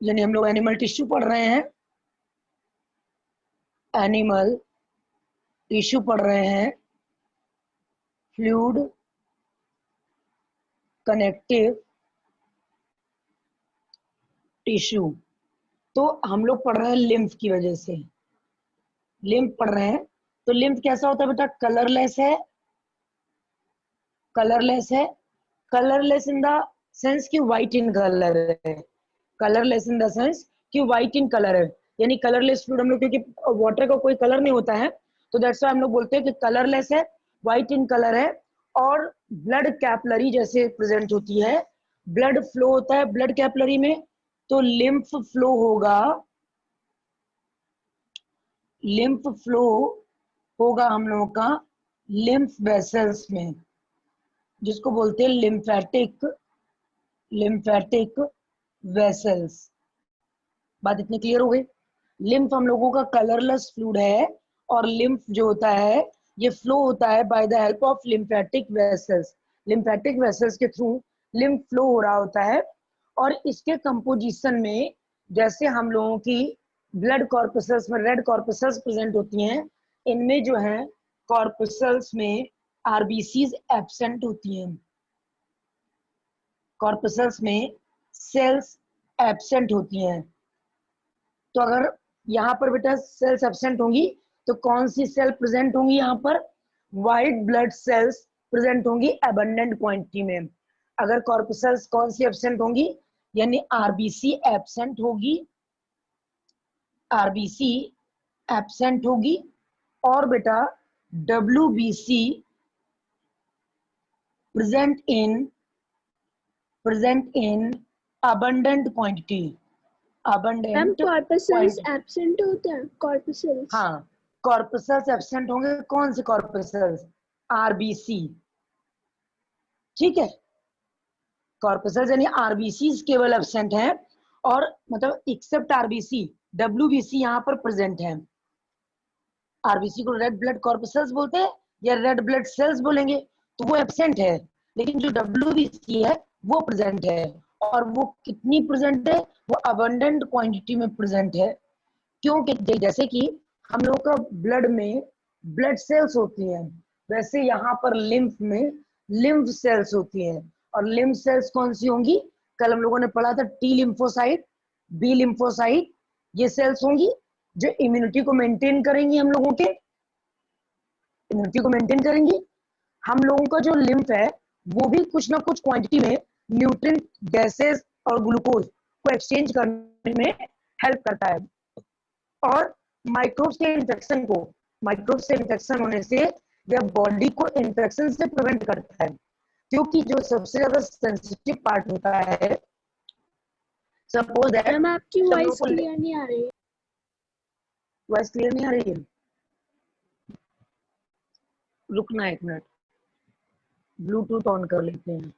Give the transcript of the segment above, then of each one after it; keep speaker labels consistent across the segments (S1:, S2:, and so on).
S1: यानी हम लोग एनिमल टिश्यू पढ़ रहे हैं, एनिमल टिश्यू पढ़ रहे हैं, फ्लूइड कनेक्टिव टिश्यू। तो हम लोग पढ़ रहे हैं लिम्फ की वजह से, लिम्फ पढ़ रहे हैं। तो लिम्फ कैसा होता है बेटा? कलरलेस है, कलरलेस है, कलरलेस इन द सेंस कि व्हाइट इन कलर है, कलरलेस इन द सेंस कि व्हाइट इन कलर है। यानी कलरलेस फ्लूइड हम लोग, क्योंकि वाटर का कोई कलर नहीं होता है, तो दैट्स व्हाई हम लोग बोलते हैं कि कलरलेस है, व्हाइट इन कलर है, और ब्लड कैपलरी जैसे प्रेजेंट होती है, ब्लड फ्लो होता है ब्लड कैपलरी में। तो लिम्फ फ्लो होगा, लिम्फ फ्लो होगा हम लोगों का लिम्फ वेसल्स में, जिसको बोलते हैं लिम्फेटिक, लिम्फेटिक वेसल्स। बात इतनी क्लियर हो गई? लिम्फ हम लोगों का कलरलेस फ्लूइड है, और लिम्फ जो होता है ये फ्लो होता है by the help of lymphatic vessels. Lymphatic vessels के थ्रू लिम्फ फ्लो हो रहा होता है। और इसके कंपोजिशन में, जैसे हम लोगों की ब्लड कॉर्पसल्स में रेड कॉर्पसल्स प्रेजेंट होती हैं, इनमें जो है कॉर्पसल्स में आरबीसीज एब्सेंट होती हैं, कॉर्पसल्स में सेल्स एब्सेंट होती हैं। तो अगर यहाँ पर बेटा सेल्स एब्सेंट होंगी, तो कौन सी सेल प्रेजेंट होंगी? यहाँ पर व्हाइट ब्लड सेल्स प्रेजेंट होंगी एबंडेंट क्वांटिटी में। अगर कॉर्पसल्स कौन सी एब्सेंट होंगी? यानी आरबीसी एब्सेंट होगी, आरबीसी एब्सेंट होगी, और बेटा WBC present in, present in abundant quantity,
S2: ma'am
S1: abundant
S2: corpuscles
S1: quantity।
S2: Absent होते हैं, कॉर्पसल्स।
S1: हाँ, कॉर्पसल्स एब्सेंट होंगे। कौन से कॉर्पसल्स? आरबीसी। ठीक है, कॉर्पसल्स यानी आरबीसी केवल एब्सेंट हैं, और मतलब एक्सेप्ट आरबीसी, डब्ल्यूबीसी यहाँ पर प्रेजेंट है। आरबीसी को रेड ब्लड कॉर्पसल्स बोलते हैं या रेड ब्लड सेल्स बोलेंगे, तो वो एब्सेंट है। लेकिन जो डब्ल्यूबीसी है वो प्रेजेंट है, और वो कितनी प्रेजेंट है? वो अबंडेंट क्वांटिटी में प्रेजेंट है। क्योंकि जैसे कि हम लोग का ब्लड में ब्लड सेल्स होती हैं, वैसे यहाँ पर लिम्फ में लिम्फ सेल्स होती हैं। और लिम्फ सेल्स कौन सी होंगी? कल हम लोगों ने पढ़ा था टी लिम्फोसाइट, बी लिम्फोसाइट, ये सेल्स होंगी जो इम्यूनिटी को मेंटेन करेंगी, हम लोगों के इम्यूनिटी को मेंटेन करेंगी। हम लोगों का जो लिम्फ है वो भी कुछ ना कुछ क्वांटिटी में न्यूट्रिएंट, गैसेस और ग्लूकोज को एक्सचेंज करने में हेल्प करता है, और माइक्रोब्स के इन्फेक्शन को, माइक्रोब्स से इन्फेक्शन होने से यह बॉडी को इन्फेक्शन से प्रिवेंट करता है। क्योंकि जो सबसे ज्यादा सेंसिटिव पार्ट होता है, सपोज दैट
S2: मैम आपकी
S1: हम लोगों
S2: वॉइस
S1: को,
S2: क्लियर नहीं आ रही है।
S1: वॉइस क्लियर नहीं आ रही है? रुकना एक मिनट, ब्लूटूथ ऑन कर लेते हैं।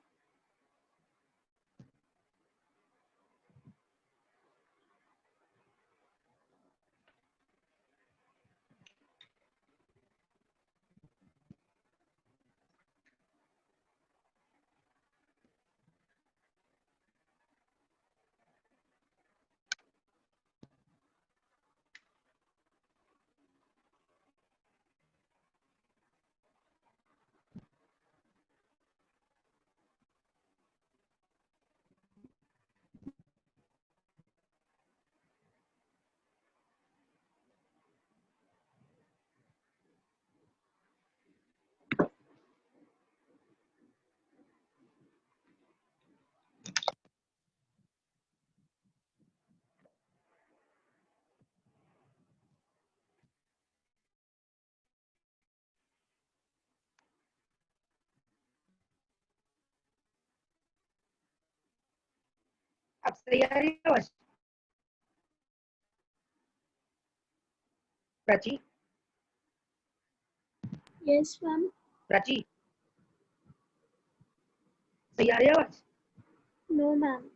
S1: अब सही आ रही है आवाज? Prachi,
S2: yes ma'am.
S1: प्राची, सही आ रही है आवाज?
S2: No ma'am.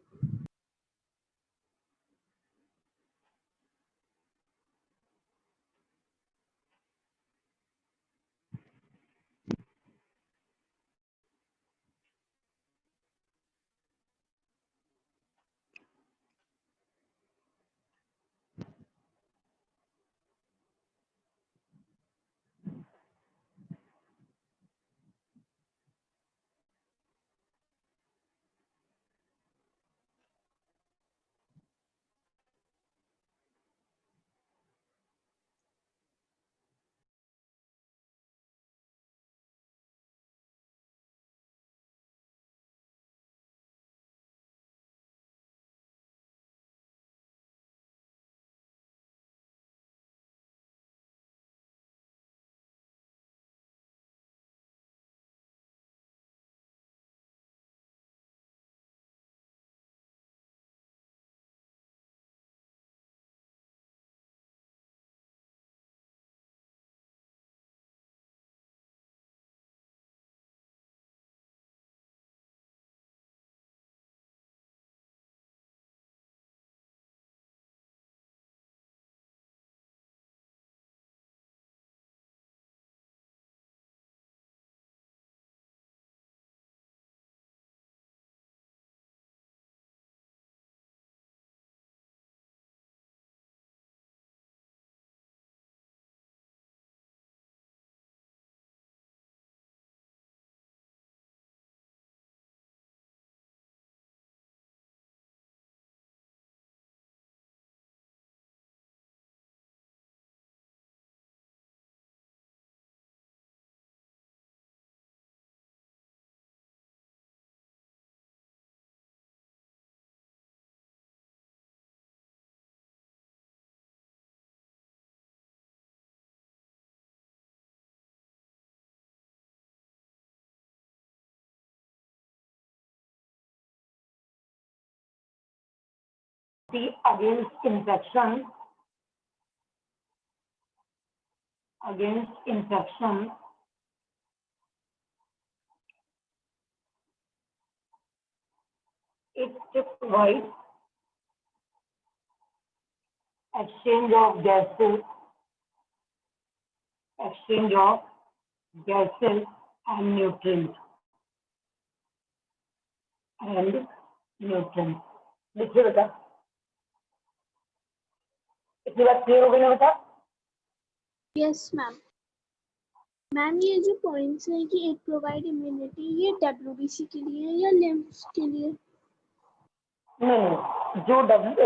S1: immunity against infection it provides exchange of gases and nutrients लिखिए बेटा, इतनी बात क्लियर हो गई ना बेटा?
S2: Yes ma'am. मैम ये जो पॉइंट्स हैं कि इट प्रोवाइड इम्यूनिटी, ये डब्ल्यूबीसी के लिए है या लिम्फ्स के लिए?
S1: नहीं, जो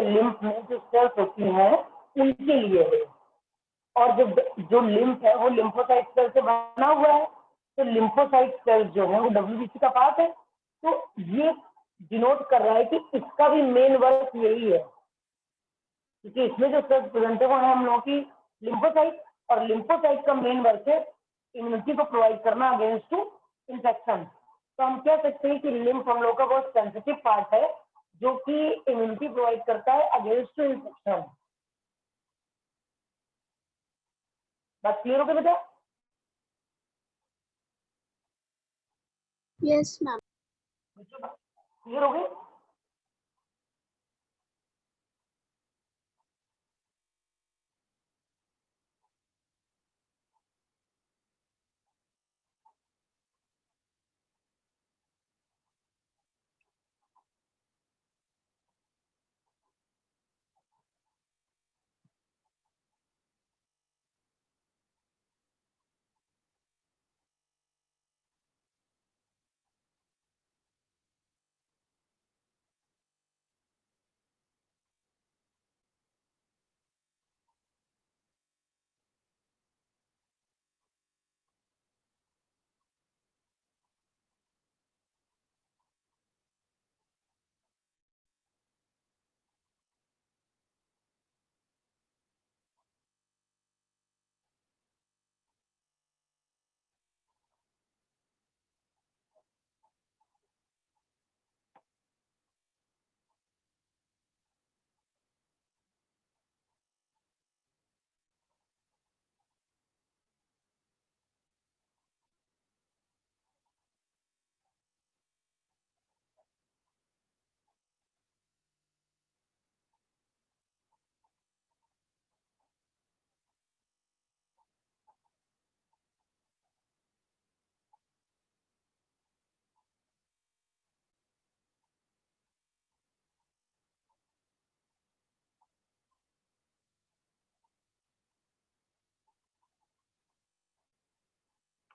S1: लिम्फ में जो सेल्स होती हैं उनके लिए है, और जो लिम्फ है वो लिम्फोसाइट सेल से बना हुआ है, तो लिम्फोसाइट सेल्स जो है वो डब्ल्यूबीसी का पार्ट है। तो ये डिनोट कर रहा है कि इसका भी मेन वर्क यही है, क्योंकि इसमें जो सेल्स प्रेजेंट है वो है हम लोगों की लिम्फोसाइट, और लिम्फोसाइट का मेन वर्क है इम्यूनिटी को प्रोवाइड करना अगेंस्ट टू इन्फेक्शन। तो हम कह सकते हैं कि लिम्फ हम लोग का बहुत सेंसिटिव पार्ट है जो कि इम्यूनिटी प्रोवाइड करता है अगेंस्ट टू इन्फेक्शन। बात क्लियर हो गई बेटा?
S2: Yes ma'am.
S1: क्लियर हो गई?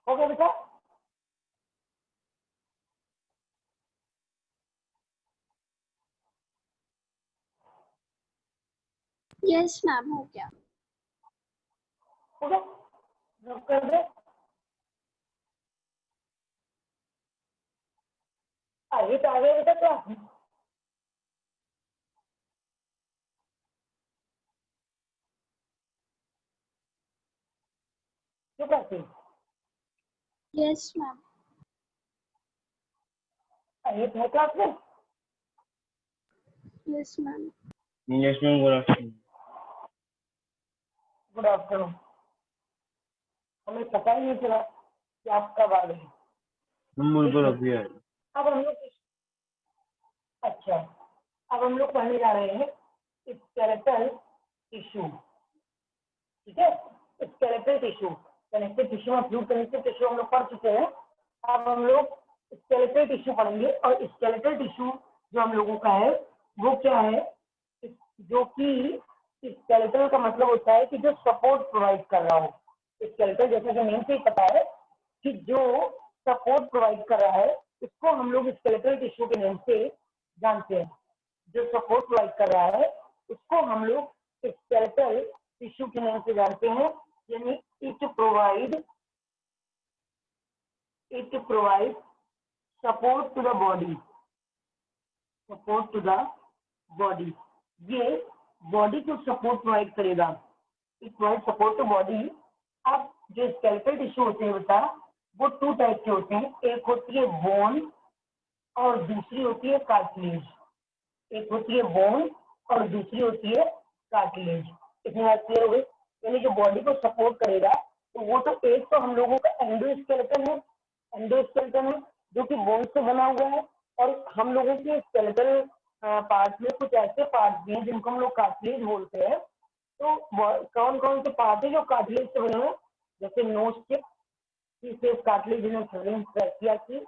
S1: हो गया बेटा?
S2: यस मैम, हो गया।
S1: हो गया? जब कर दे। आगे तो आ गया बेटा क्लास में। क्यों करते?
S2: Yes ma'am.
S1: आगे तो है क्लास में।
S2: Yes ma'am.
S3: Yes ma'am, good afternoon.
S1: Good afternoon. हमें पता ही नहीं चला कि आप कब आ गए।
S3: हम बिल्कुल अभी आए।
S1: अब हम लोग अच्छा, अब हम लोग पढ़ने जा रहे हैं स्केलेटल टिश्यू। ठीक है, स्केलेटल टिश्यू, कनेक्टिव टिश्यू और फ्लूइड कनेक्टिव टिश्यू हम लोग पढ़ चुके हैं। अब हम लोग स्केलेटल टिश्यू पढ़ेंगे, और स्केलेटल टिश्यू जो हम लोगों का है वो क्या है, जो कि स्केलेटल का मतलब होता है कि जो सपोर्ट प्रोवाइड कर रहा हो। स्केलेटल जैसा कि नेम से ही पता है कि जो सपोर्ट प्रोवाइड कर रहा है उसको हम लोग स्केलेटल टिश्यू के नेम से जानते हैं। जो सपोर्ट प्रोवाइड कर रहा है उसको हम लोग स्केलेटल टिश्यू के नाम से जानते हैं, यानी it provide support to the body, ये बॉडी को सपोर्ट प्रोवाइड करेगा। It provide support to body. अब जो स्केलेटल टिश्यू होते हैं बेटा वो 2 टाइप के होते हैं, एक होती है बोन और दूसरी होती है कार्टिलेज। एक होती है बोन और दूसरी होती है कार्टिलेज। इतनी बात क्लियर हो गई। यानी जो बॉडी को सपोर्ट करेगा तो वो तो एक तो हम लोगों का एंडोस्केलेटन है, एंडोस्केलेटन है जो कि बोन से बना हुआ है, और हम लोगों के स्केलेटल पार्ट में कुछ ऐसे पार्ट भी हैं जिनको हम लोग कार्टिलेज बोलते हैं। तो कौन कौन से पार्ट है जो कार्टिलेज से बने हुए? जैसे नोज टिप कार्टिलेज ट्रैकिया की,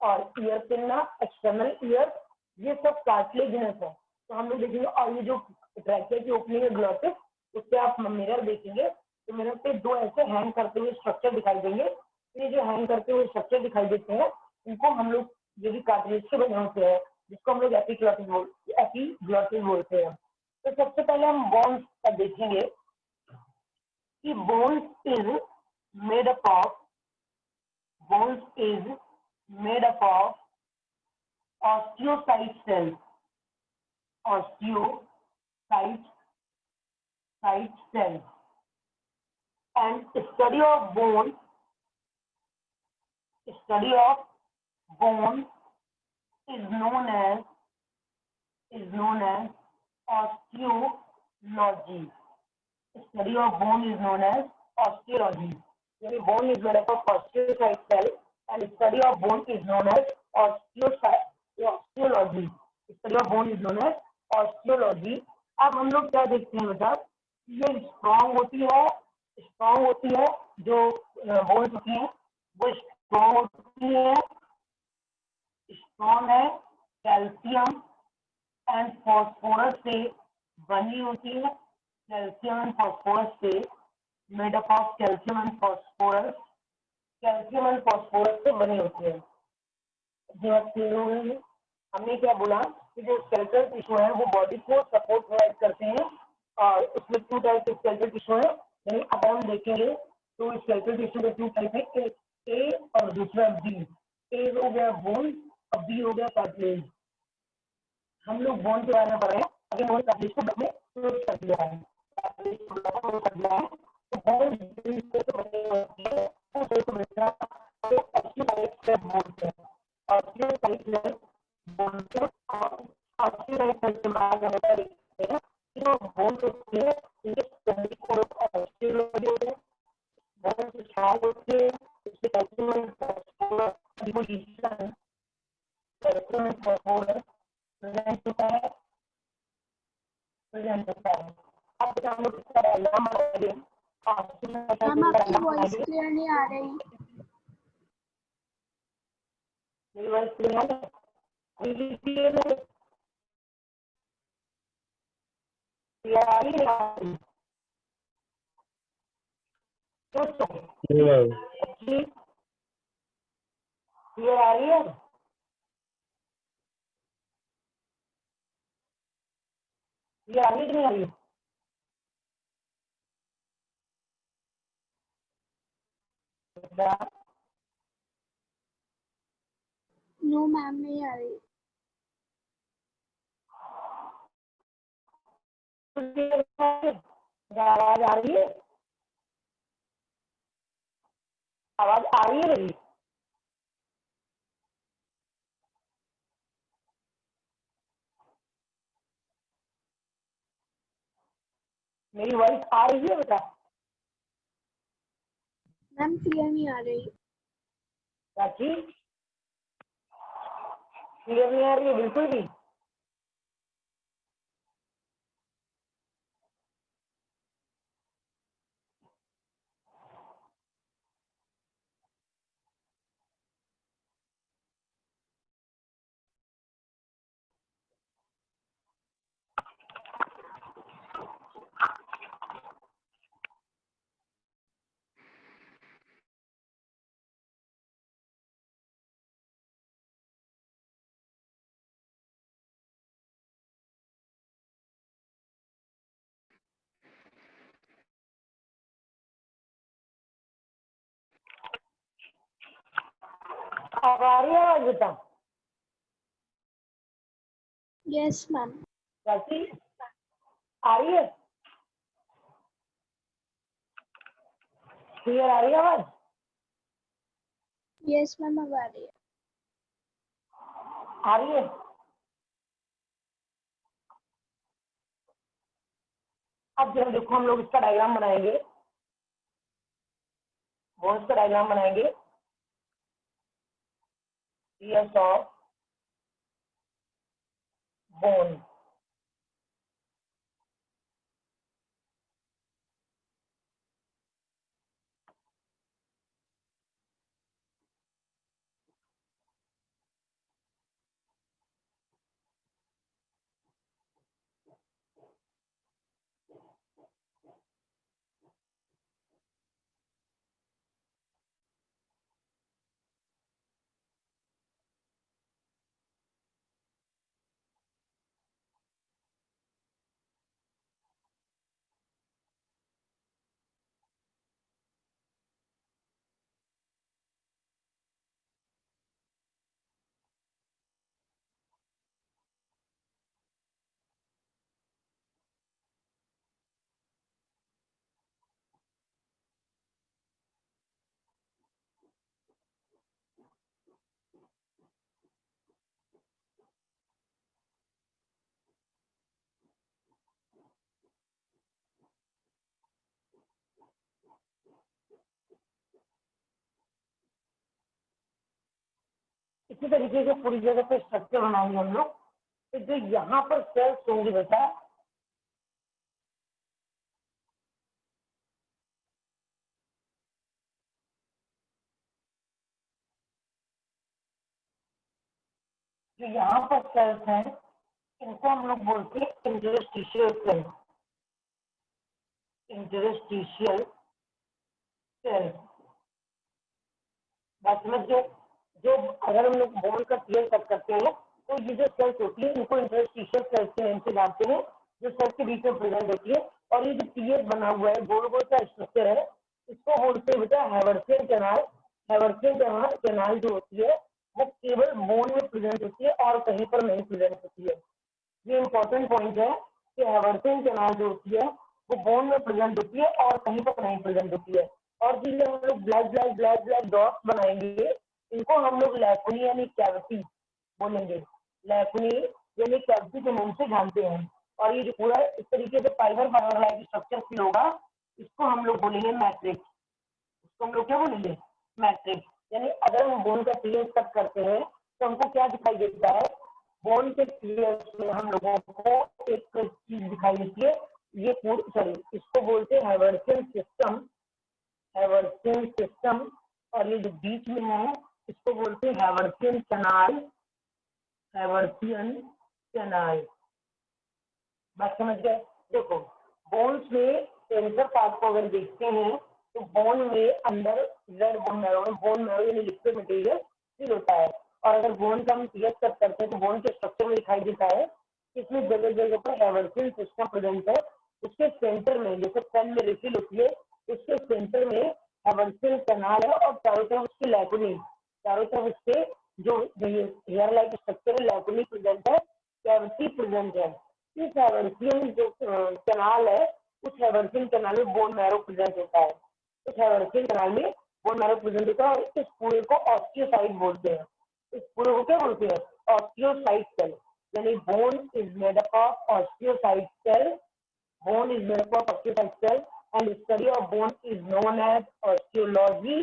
S1: और ईयर पिन्ना, एक्सटर्नल ईयर, ये सब कार्टिलेजिनस है। तो हम लोग देखेंगे। और ये जो ट्रैकिया की ओपनिंग है ग्लॉटिस, उससे आप मिरर देखेंगे तो मिरर पे दो ऐसे हैंग करते हुए स्ट्रक्चर दिखाई देंगे। ये जो हैंग करते हुए स्ट्रक्चर दिखाई देते हैं इनको हम लोग जो भी कार्टिलेज से बने होते हैं जिसको हम लोग एपीग्लॉटिस बोलते हैं। तो सबसे पहले हम बोन्स का देखेंगे कि bones is made up of osteocyte cells, osteocyte cells, and study of bone is known as osteology. Study of bone is known as osteology. यानी bone is made up of osteocyte cell and study of bone is known as osteology. Study of bone is known as osteology. अब हम लोग क्या देखते हैं बेटा, ये strong होती है जो बोन्स होती हैं वो स्ट्रॉन्ग होती है, स्ट्रॉन्ग है, कैल्शियम एंड फॉस्फोरस से बनी होती है, कैल्शियम एंड फॉस्फोरस से made up of calcium and phosphorus से बनी होती है। हमने क्या बोला कि जो स्केलेटल टिश्यू है वो बॉडी को सपोर्ट प्रोवाइड करते हैं, और उसमें 2 टाइप के स्केलेटल टिश्यू है। यानी अब हम देखेंगे तो स्केलेटल टिश्यू के 2 टाइप है, एक ए और दूसरा बी। ए हो गया बोन और बी हो गया कार्टिलेज। हम लोग बोन के बारे में पढ़ रहे हैं, अगर बोन कार्टिलेज को हमने क्लोज कर दिया है, तो बोन से बने होते हैं, तो बेटा तो ऑस्टियोसाइट सेल बोलते हैं। ऑस्टियोसाइट सेल बोलते हैं और ऑस्टियोसाइट सेल के बाद हमें देखते हैं कि जो बोन होती है इनके स्टडी को ऑस्टियोलॉजी होते हैं। बोन से स्ट्रॉन्ग होती है, इसके calcium and phosphorus deposition present होता है। अब हम लोग इसका डायग्राम बनाएंगे।
S2: मैम आपकी वॉइस क्लियर नहीं आ रही।
S1: मेरी वॉइस क्लियर है? क्लियर आ रही है? क्लियर आ रही है? क्लियर आ रही है कि नहीं आ रही?
S2: नो मैम नहीं आ रही।
S1: आवाज आ रही है? आवाज आ रही है मेरी? मेरी वॉइस आ रही है बेटा?
S2: मैम क्लियर नहीं आ रही।
S1: क्लियर नहीं आ रही है बिल्कुल भी? अब आ रही है आवाज बेटा?
S2: Yes ma'am.
S1: कैसी आ रही है? क्लियर आ रही है आवाज?
S2: यस मैम अब आ रही है।
S1: आ रही है? अब जरा देखो हम लोग इसका डायग्राम बनाएंगे, बोन्स का डायग्राम बनाएंगे। टीएस ऑफ बोन, इसी तरीके से पूरी जगह पे स्ट्रक्चर बनाएंगे हम लोग। तो जो यहाँ पर सेल्स होंगे बेटा, जो यहाँ पर सेल्स हैं इनको हम लोग बोलते हैं इंटरस्टिशियल सेल। इंटरस्टिशियल सेल, बात समझ गए। जो अगर हम लोग बोन का टीएल कट करते हैं तो ये जो सेल्स होती है इनको इंटरस्टिशियल सेल्स के नाम से जानते हैं, जो सेल्स के बीच में प्रेजेंट होती है। और ये जो टीएस बना हुआ है गोल गोल का स्ट्रक्चर है, इसको बोलते हैं बेटा हैवर्सियन कैनाल। हैवर्सियन कैनाल जो होती है वो केवल बोन में प्रेजेंट होती है और कहीं पर नहीं प्रेजेंट होती है। ये इंपॉर्टेंट पॉइंट है कि हैवर्सियन कैनाल जो होती है वो बोन में प्रेजेंट होती है और कहीं पर नहीं प्रेजेंट होती है। और जिसमें हम लोग black black black black dots बनाएंगे इनको हम लोग लैकुनी यानी कैविटी बोलेंगे। लैकुनी यानी कैविटी के नाम से जानते हैं। और ये जो पूरा इस तरीके से fibre fibre like structure feel होगा, इसको हम लोग बोलेंगे मैट्रिक्स। इसको हम लोग क्या बोलेंगे? मैट्रिक्स। यानी अगर हम बोन का टीएस कट करते हैं तो हमको क्या दिखाई देता है? बोन के टीएस में हम लोगों को एक चीज दिखाई देती है, ये पूरी सॉरी इसको बोलते हैं हैवर्सियन सिस्टम। Haversian system. और ये जो बीच में है इसको बोलते हैं हैवर्सियन कैनाल। हैवर्सियन कैनाल, बात समझ गए। देखो बोन्स में सेंसर पार्ट को अगर देखते हैं तो बोन में अंदर ब्लड बोन मैरो यानी लिक्विड मटेरियल फील होता है। और अगर बोन का हम टीएस कट करते हैं तो बोन के स्ट्रक्चर में दिखाई देता है, इसमें जगह जगह पर हैवर्सियन सिस्टम प्रेजेंट है। उसके सेंटर में जैसे पेन में रिफिल होती है, उसके सेंटर में हैवर्सियन कैनाल है और चारों तरफ उसकी लैकुनी, चारों तरफ उसके जो हेयर लाइक स्ट्रक्चर है लैकुनी प्रेजेंट है, कैविटी प्रेजेंट है। इस हैवर्सियन जो कैनाल है उस हैवर्सियन कैनाल में बोन मैरो प्रेजेंट होता है। इस हैवर्सियन कैनाल में बोन मैरो प्रेजेंट होता है और इस पूरे को ऑस्टियोसाइट बोलते हैं। इस पूरे को क्या बोलते हैं? Osteocyte cell. यानी bone is made up of osteocyte cell. Bone is made up of osteocyte cell and study of bone is known as osteology.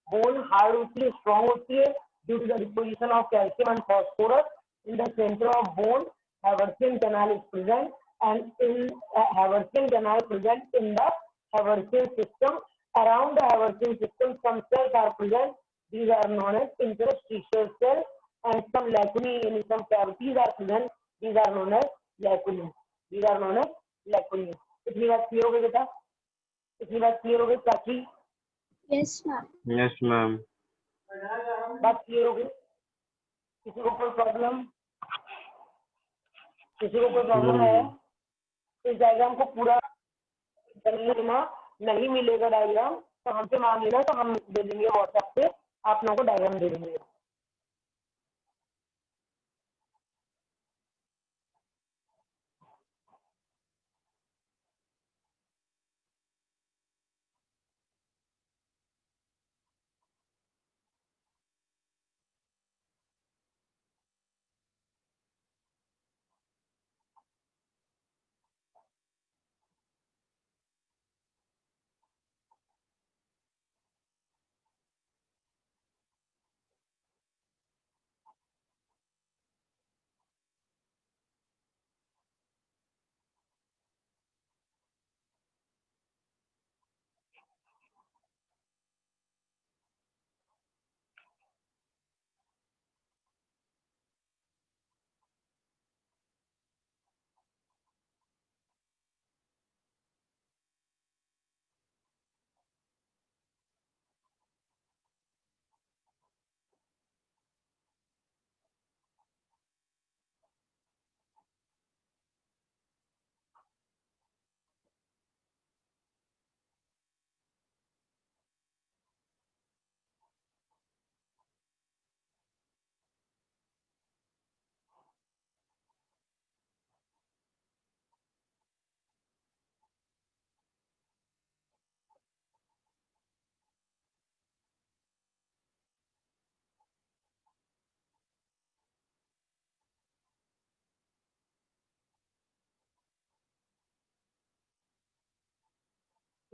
S1: Bone hard होती है, strong होती है due to the deposition of calcium and phosphorus. In the center of bone, Haversian canal is present, and in Haversian canal present in the Haversian system. Around the Haversian system, some cells are present. These are known as interstitial cells, and some lacunae and some cavities are present. These are known as lacunae. These are known as लैकुनी। इतनी बात clear हो गई बेटा? इतनी बात clear हो गई Prachi?
S2: Yes ma'am.
S3: Yes ma'am.
S1: बात क्लियर हो गई? किसी को कोई प्रॉब्लम? किसी को कोई प्रॉब्लम है? इस डायग्राम को पूरा करने देना, नहीं मिलेगा डायग्राम तो हमसे मांग लेना, तो हम दे देंगे व्हाट्सएप पे, आप लोगों को डायग्राम दे देंगे।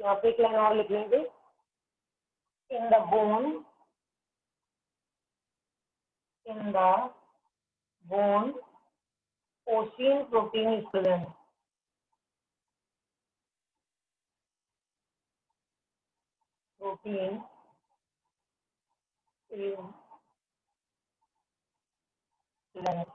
S1: यहाँ पे एक लाइन और लिख लेंगे, in the bone, in the bone ossein protein is present. Protein is present.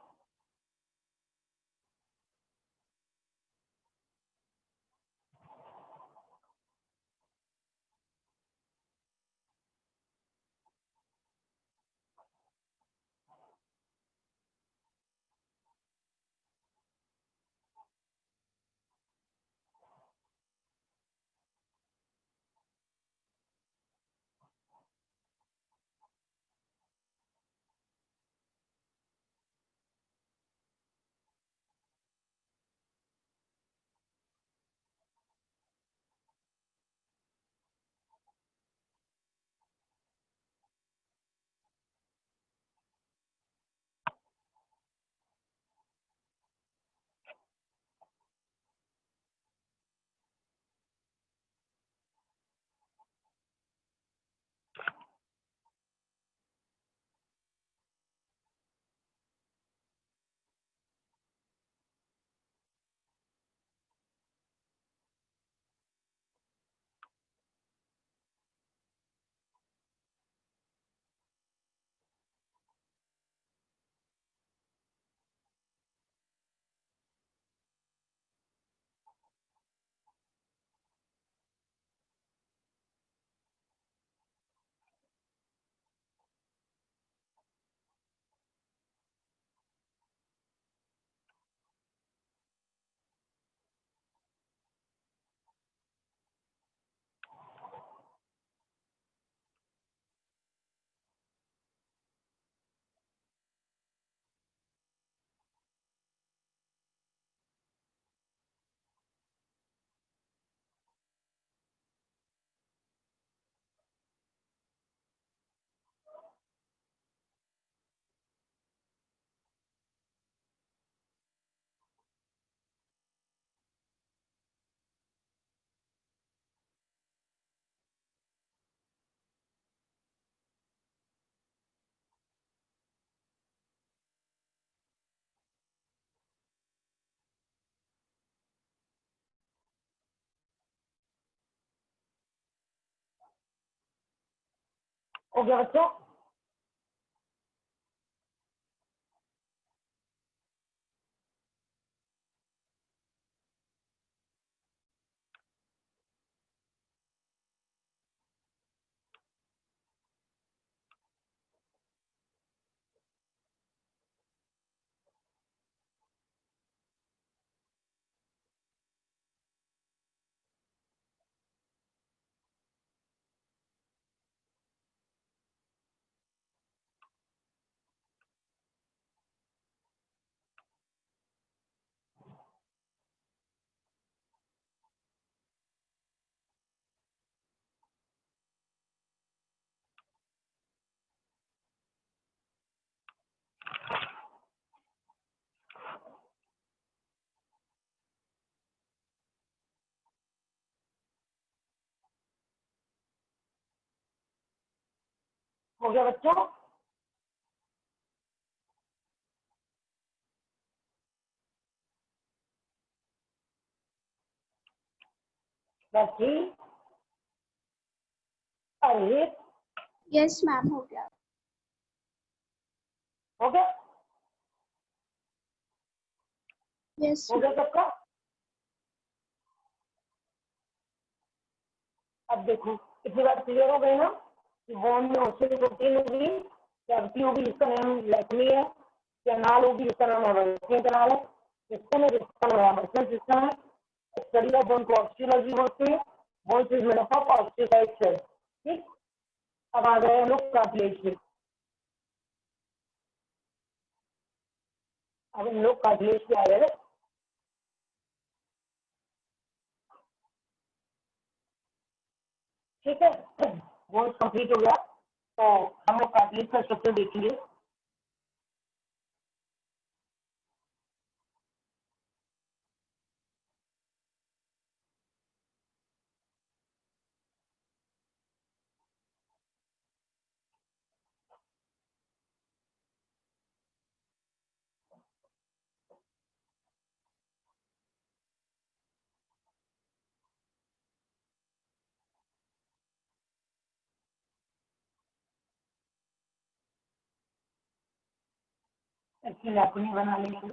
S1: हो गया बच्चों? हो गया बच्चों? बैठी? अरे
S2: यस मैम हो गया।
S1: हो गया?
S2: यस
S1: हो गया सबका? अब देखो इतनी बात क्लियर हो गई ना कि बोन में ओसिन प्रोटीन होगी, कैविटी होगी जिसका नाम लैक्मी है, कैनाल होगी जिसका नाम एवर्सियन कैनाल है, सिस्टम है जिसका नाम एमर्सन सिस्टम है। स्टडी ऑफ बोन को ऑस्टियोलॉजी बोलते हैं। Bone is made up of osteocyte cell. ठीक, अब आ गए हम लोग कार्टिलेज पे। अब हम लोग कार्टिलेज पे आ गए। ठीक है, बोन कंप्लीट हो गया तो हम लोग कार्टिलेज का स्ट्रक्चर देखेंगे। इसकी लैकुनी बना लेंगे।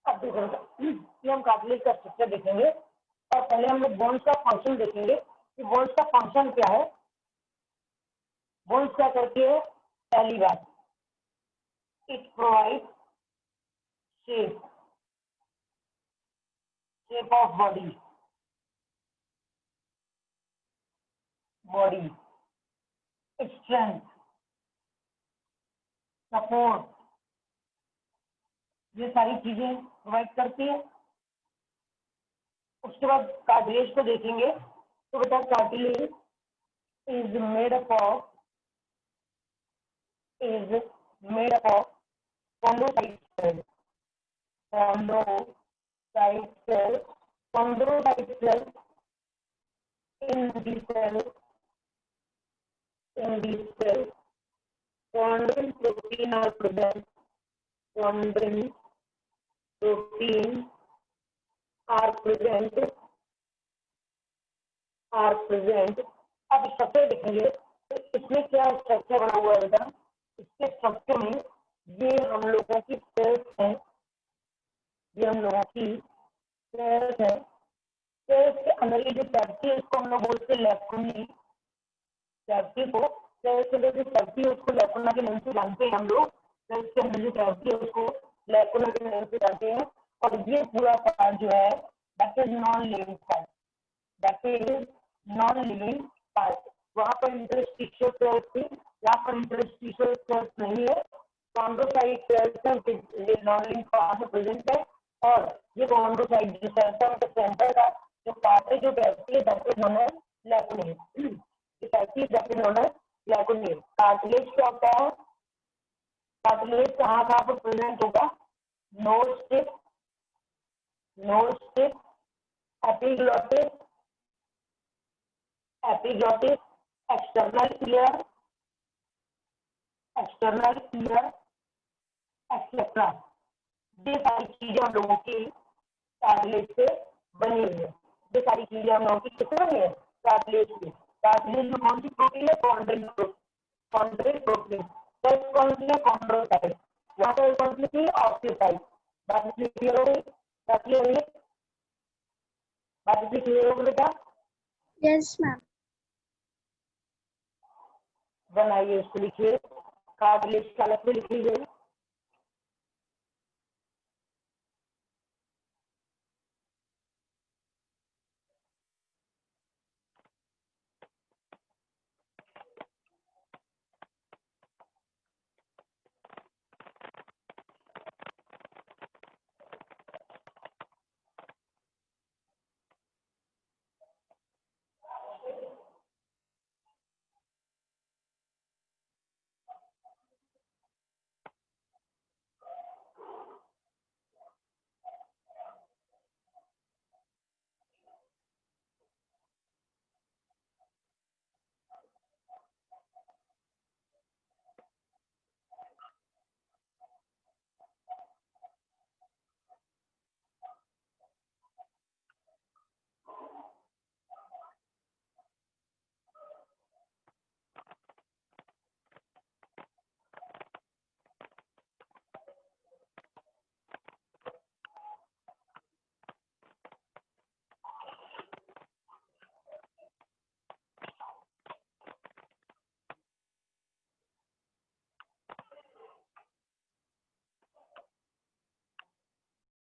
S1: अब देखो ये हम कार्टिलेज का स्ट्रक्चर देखेंगे और पहले हम लोग बोन्स का फंक्शन देखेंगे कि बोन्स का फंक्शन क्या है। बोन्स क्या करती है? पहली बात, it provide shape of body strength, support, ये सारी चीजें प्रोवाइड करती है। उसके बाद कार्टिलेज को देखेंगे तो बेटा cartilage is made up of chondrocyte cells, chondrocyte cells in these cells, chondrin protein are present. अब स्ट्रक्चर देखेंगे तो इसमें क्या स्ट्रक्चर बना हुआ है बेटा? इसके स्ट्रक्चर में ये हम लोगों की सेल्स हैं, सेल्स के अंदर ये जो कैविटी है उसको हम लोग बोलते हैं लैकुनी। कैविटी को सेल्स के अंदर जो कैविटी है उसको लैकुना के नाम से जानते हैं हम लोग। सेल्स के अंदर जो कैविटी है उसको लैकुना के नाम से जानते हैं। और ये पूरा पार्ट जो है that is non living part, वहां पर इंटरस्टिशियल सेल्स थी, यहाँ पर इंटरस्टिशियल सेल्स नहीं है। Chondrocyte cells non living part में प्रेजेंट है और ये कॉन्ड्रोसाइट जो सेल्स है उनके सेंटर का जो पार्ट है जो कैविटी है that is known as lacunae. Cartilage क्या होता है? कार्टिलेज कहाँ कहाँ पर प्रेजेंट होगा? Nose tip, epiglottis, external ear, etcetera. ये सारी चीजें हम लोगों की कार्टिलेज से बनी हुई है। ये सारी चीजें हम लोगों की किससे बनी है? कार्टिलेज से। कार्टिलेज में कौन सी प्रोटीन है? Chondrin protein. सेल्स कौन सी है? कॉन्ड्रोसाइट। यहाँ पर कौन सी थी? ऑस्टियोसाइट। बात इसलिए क्लियर हो गई? बात इसलिए क्लियर हो गई बेटा?
S2: Yes ma'am.
S1: बनाइए, इसको लिखिए। कार्टिलेज का अलग से लिख लीजिए।